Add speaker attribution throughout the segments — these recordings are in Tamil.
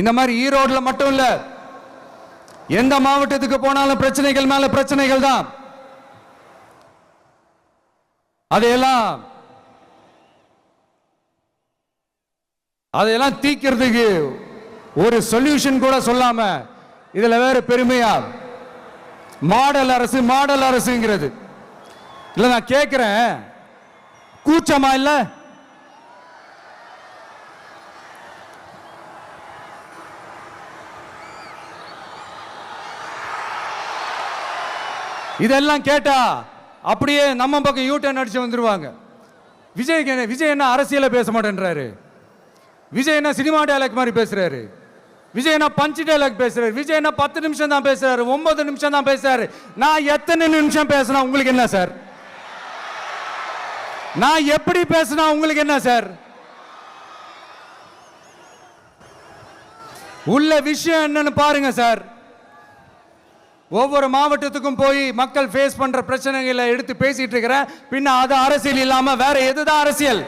Speaker 1: இந்த மாதிரி ஈரோடுல மட்டும் இல்ல, எந்த மாவட்டத்துக்கு போனாலும் பிரச்சனைகள் மேல பிரச்சனைகள் தான். அதையெல்லாம் தீக்கிறதுக்கு ஒரு சொல்யூஷன் கூட சொல்லாம இதுல வேற பெருமையா மாடல் அரசு மாடல் அரசுங்கிறது. இல்ல நான் கேட்கிறேன், கூச்சமா இல்ல? இதெல்லாம் கேட்டா அப்படியே நம்ம பக்கம் யூட்டர்ன் அடிச்சு வந்துருவாங்க. விஜய் என்ன அரசியல பேச மாட்டேன்றாரு, விஜய் என்ன சினிமா டயலாக் மாதிரி பேசுறாரு, விஜய் என்ன பஞ்ச் டயலாக் பேசுறாரு, விஜய் என்ன 10 நிமிஷம் தான் பேசுறாரு, 9 நிமிஷம் தான் பேசுறாரு. நான் எத்தனை நிமிஷம் பேசினா உங்களுக்கு என்ன சார்? நான் எப்படி பேசினா உங்களுக்கு என்ன சார்? உள்ள விஷயம் என்னன்னு பாருங்க சார். ஒவ்வொரு மாவட்டத்துக்கும் போய் மக்கள் ஃபேஸ் பண்ற பிரச்சனைகளை எடுத்து பேசிட்டு இருக்கிறேன். பின்ன அது அரசியல் இல்லாம வேற எதுதான் அரசியல்?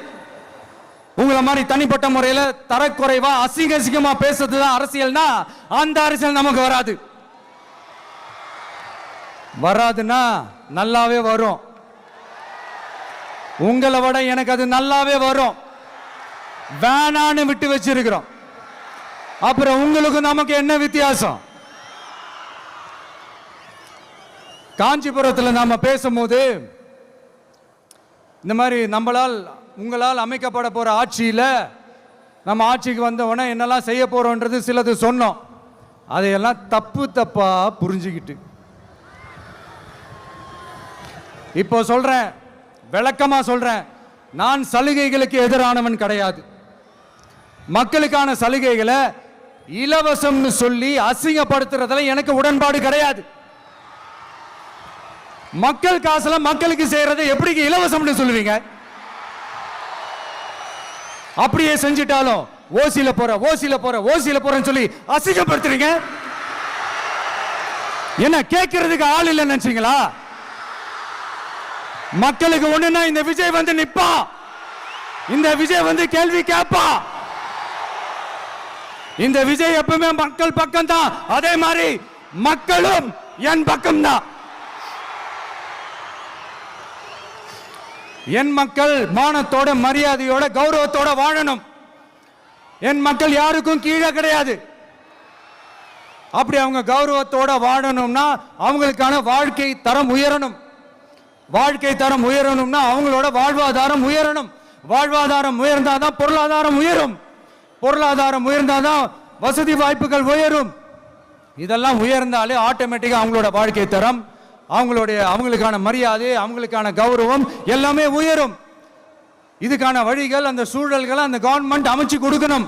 Speaker 1: உங்களை மாதிரி தனிப்பட்ட முறையில் தரக்குறைவா அசிங்கமா பேசுறதுதான் அரசியல்னா அந்த அரசியல் நமக்கு வராது. வராதுன்னா நல்லாவே வரும். உங்களை விட எனக்கு அது நல்லாவே வரும். வேணான்னு விட்டு வச்சிருக்கிறோம். அப்புறம் உங்களுக்கு நமக்கு என்ன வித்தியாசம்? காஞ்சிபுரத்தில் நாம பேசும்போது இந்த மாதிரி உங்களால் அமைக்கப்பட போற ஆட்சியில நம்ம ஆட்சிக்கு வந்த உடனே என்னெல்லாம் செய்ய போறோம்ன்றது சிலது சொன்னோம். அதையெல்லாம் தப்பா புரிஞ்சுக்கிட்டு இப்போ சொல்றேன், விளக்கமா சொல்றேன், நான் சலுகைகளுக்கு எதிரானவன் கிடையாது. மக்களுக்கான சலுகைகளை இலவசம்னு சொல்லி அசிங்கப்படுத்துறதுல எனக்கு உடன்பாடு கிடையாது. மக்கள் காசுல மக்களுக்கு செய்யறதை எப்படி இலவசம்னு சொல்லுவீங்க? அப்படியே செஞ்சிட்டாலும் ஓசில போறேன்னு சொல்லி அசிங்கப்படுத்துறீங்க. என்ன கேட்கறதுக்கு ஆள் இல்லைன்னு நினைச்சீங்களா? மக்களுக்கு ஒண்ணுன்னா இந்த விஜய் வந்து நிப்பா, இந்த விஜய் வந்து கேள்வி கேட்பா. இந்த விஜய் எப்பவுமே மக்கள் பக்கம் தான், அதே மாதிரி மக்களும் என் பக்கம் தான். என் மக்கள் மானத்தோட மரியாதையோட கௌரவத்தோட வாழணும். என் மக்கள் யாருக்கும் கீழே கிடையாது. அப்படி அவங்க கௌரவத்தோட வாழணும்னா அவங்களுக்கான வாழ்க்கை தரம் உயரணும். வாழ்க்கை தரம் உயரணும்னா அவங்களோட வாழ்வாதாரம் உயரணும். வாழ்வாதாரம் உயர்ந்தாதான் பொருளாதாரம் உயரும். பொருளாதாரம் உயர்ந்தாதான் வசதி வாய்ப்புகள் உயரும். இதெல்லாம் உயர்ந்தாலே ஆட்டோமேட்டிக்கா அவங்களோட வாழ்க்கை தரம், அவங்களுக்கான மரியாதை, அவங்களுக்கான கௌரவம் எல்லாமே உயரும். இதுக்கான வழிகள், அந்த சூழல்களை அந்த கவர்மெண்ட் அமைச்சு கொடுக்கணும்.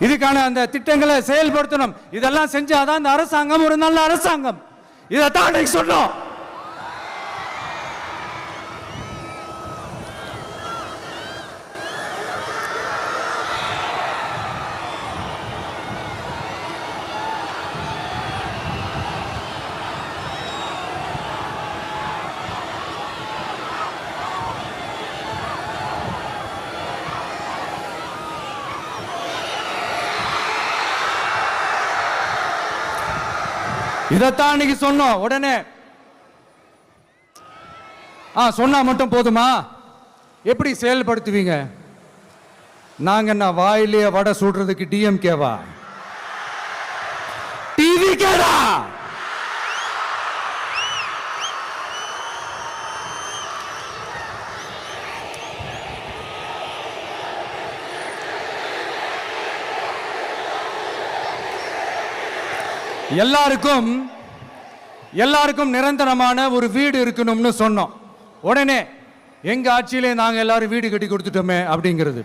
Speaker 1: இதுக்கான அந்த திட்டங்களை செயல்படுத்தணும். இதெல்லாம் செஞ்சாதான் அந்த அரசாங்கம் ஒரு நல்ல அரசாங்கம். இதைத்தான் சொன்னோம். இதைத்தான் அன்னைக்கு சொன்னோம். உடனே சொன்னா மட்டும் போதுமா? எப்படி செயல்படுத்துவீங்க? நாங்க என்ன வாயிலேயே வடை சுடுறதுக்கு டிஎம்கேவா? டிவிகேடா? எல்லாருக்கும் நிரந்தரமான ஒரு வீடு இருக்கணும்னு சொன்னோம். உடனே எங்க ஆட்சியிலே நாங்க எல்லாரும் வீடு கட்டி கொடுத்துட்டோமே அப்படிங்கிறது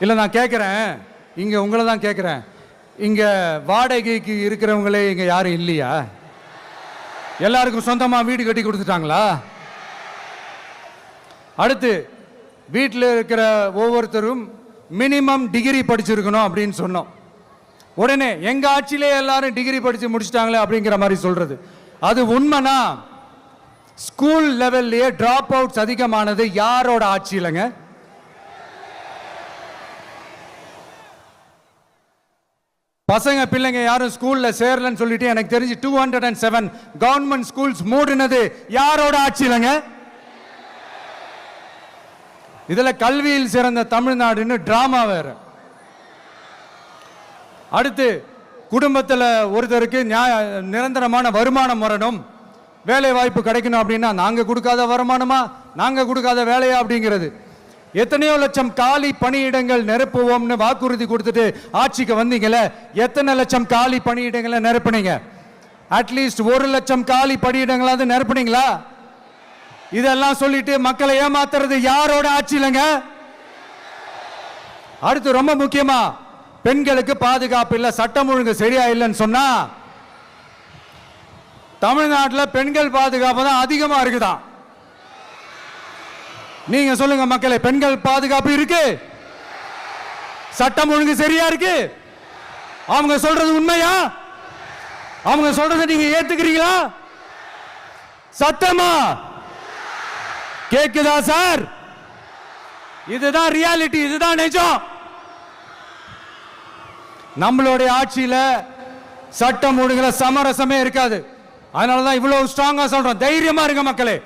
Speaker 1: இல்ல. நான் கேட்கிறேன், இங்க உங்களை தான் கேட்கிறேன், இங்க வாடகைக்கு இருக்கிறவங்களே இங்க யாரும் இல்லையா? எல்லாருக்கும் சொந்தமா வீடு கட்டி கொடுத்துட்டாங்களா? அடுத்து வீட்டில் இருக்கிற ஒவ்வொருத்தரும் மினிமம் டிகிரி படிச்சிருக்கணும் அப்படின்னு சொன்னோம். உடனே எங்க ஆட்சியிலே எல்லாரும் டிகிரி படிச்சு முடிச்சிட்டாங்களே அப்படிங்கிற மாதிரி சொல்றது அது உண்மைனா? ஸ்கூல் லெவல்லையே டிராப் அவுட்ஸ் அதிகமானது யாரோட ஆட்சியிலங்க? பசங்க பிள்ளைங்க யாரும் ஸ்கூல்ல சேரலன்னு சொல்லிட்டு எனக்கு தெரிஞ்சு 207 கவர்மெண்ட் ஸ்கூல்ஸ் மூடினது யாரோட ஆட்சியிலங்க? இதுல கல்வியில் சிறந்த தமிழ்நாடுன்னு டிராமா வேற. அடுத்து குடும்பத்தில் ஒருத்தருக்கு நிரந்தரமான வருமானம் வரணும், வேலை வாய்ப்பு கிடைக்கணும் அப்படின்னா நாங்க கொடுக்காத வருமானமா, நாங்க கொடுக்காத வேலையா அப்படிங்கிறது. எத்தனையோ லட்சம் காலி பணியிடங்கள் நிரப்புவோம்னு வாக்குறுதி கொடுத்துட்டு ஆட்சிக்கு வந்தீங்கல்ல, எத்தனை லட்சம் காலி பணியிடங்களை நிரப்புனீங்க? அட்லீஸ்ட் 1 லட்சம் காலி பணியிடங்களாவது நிரப்புனீங்களா? இதெல்லாம் சொல்லிட்டு மக்களை ஏமாத்துறது யாரோட ஆட்சியிலங்க? அடுத்து ரொம்ப முக்கியமா, பெண்களுக்கு பாதுகாப்பு இல்ல, சட்டம் ஒழுங்கு சரியா இல்லைன்னு சொன்னா தமிழ்நாட்டில் பெண்கள் பாதுகாப்பு தான் அதிகமா இருக்குதான். நீங்க சொல்லுங்க மக்களே, பெண்கள் பாதுகாப்பு இருக்கு? சட்டம் ஒழுங்கு சரியா இருக்கு? அவங்க சொல்றது உண்மையா? அவங்க சொல்றதை நீங்க ஏத்துக்கிறீங்களா? சத்தமா கேக்குதா சார்? இதுதான் ரியாலிட்டி, இதுதான் நிஜம். நம்மளுடைய ஆட்சியில சட்டம் ஒழுங்குல சமரசமே இருக்காது. அதனாலதான் இவ்வளவு ஸ்ட்ராங்கா சொல்றோம், தைரியமா இருங்க மக்களே.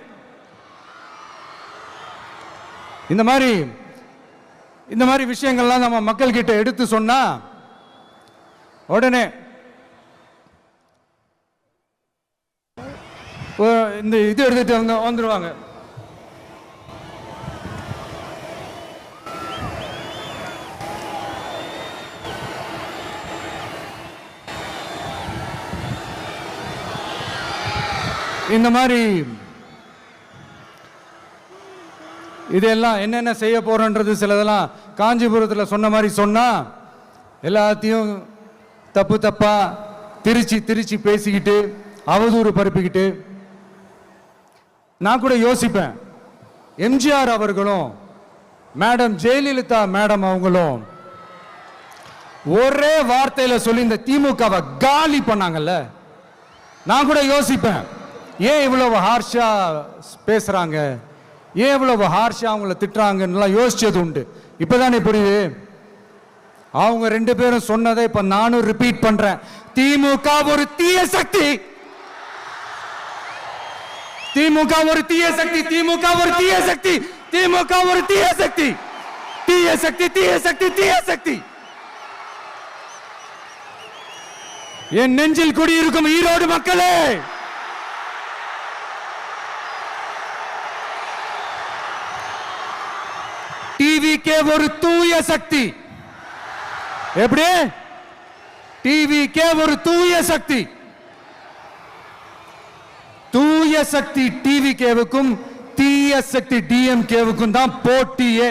Speaker 1: இந்த மாதிரி விஷயங்கள்லாம் நம்ம மக்கள் கிட்ட எடுத்து சொன்னா உடனே இந்த இது எடுத்துட்டு வந்துருவாங்க. இந்த மாதிரி இதெல்லாம் என்னென்ன செய்ய போறோன்றது சிலதெல்லாம் காஞ்சிபுரத்தில் சொன்ன மாதிரி சொன்னா எல்லாத்தையும் தப்பா திருச்சி பேசிக்கிட்டு அவதூறு பரப்பிக்கிட்டு. நான் கூட யோசிப்பேன், எம்ஜிஆர் அவர்களும் மேடம் ஜெயலலிதா மேடம் அவங்களும் ஒரே வார்த்தையில சொல்லி இந்த திமுகவை காலி பண்ணாங்கல்ல. நான் கூட யோசிப்பேன், ஏன் இவ்வளவு ஹார்ஷா பேசுறாங்க, ஏன் இவ்வளவு ஹார்ஷா அவங்கள திட்டுறாங்கன்னு யோசிச்சது உண்டு. இப்பதானே புரியுது. அவங்க 2 பேரும் சொன்னதை இப்ப நானும் ரிப்பீட் பண்றேன். திமுக ஒரு தீய சக்தி, திமுக ஒரு தீய சக்தி, திமுக ஒரு தீய சக்தி, திமுக ஒரு தீய சக்தி, தீய சக்தி, தீய சக்தி, தீய சக்தி. என் நெஞ்சில் குடியிருக்கும் ஈரோடு மக்களே, டிவிகே ஒரு தூய சக்தி. எப்படி? டிவிகே ஒரு தூய சக்தி. தூய சக்தி டிவிகேவுக்கும் தீய சக்தி டிஎம்கேவுக்கும் தான் போட்டியே.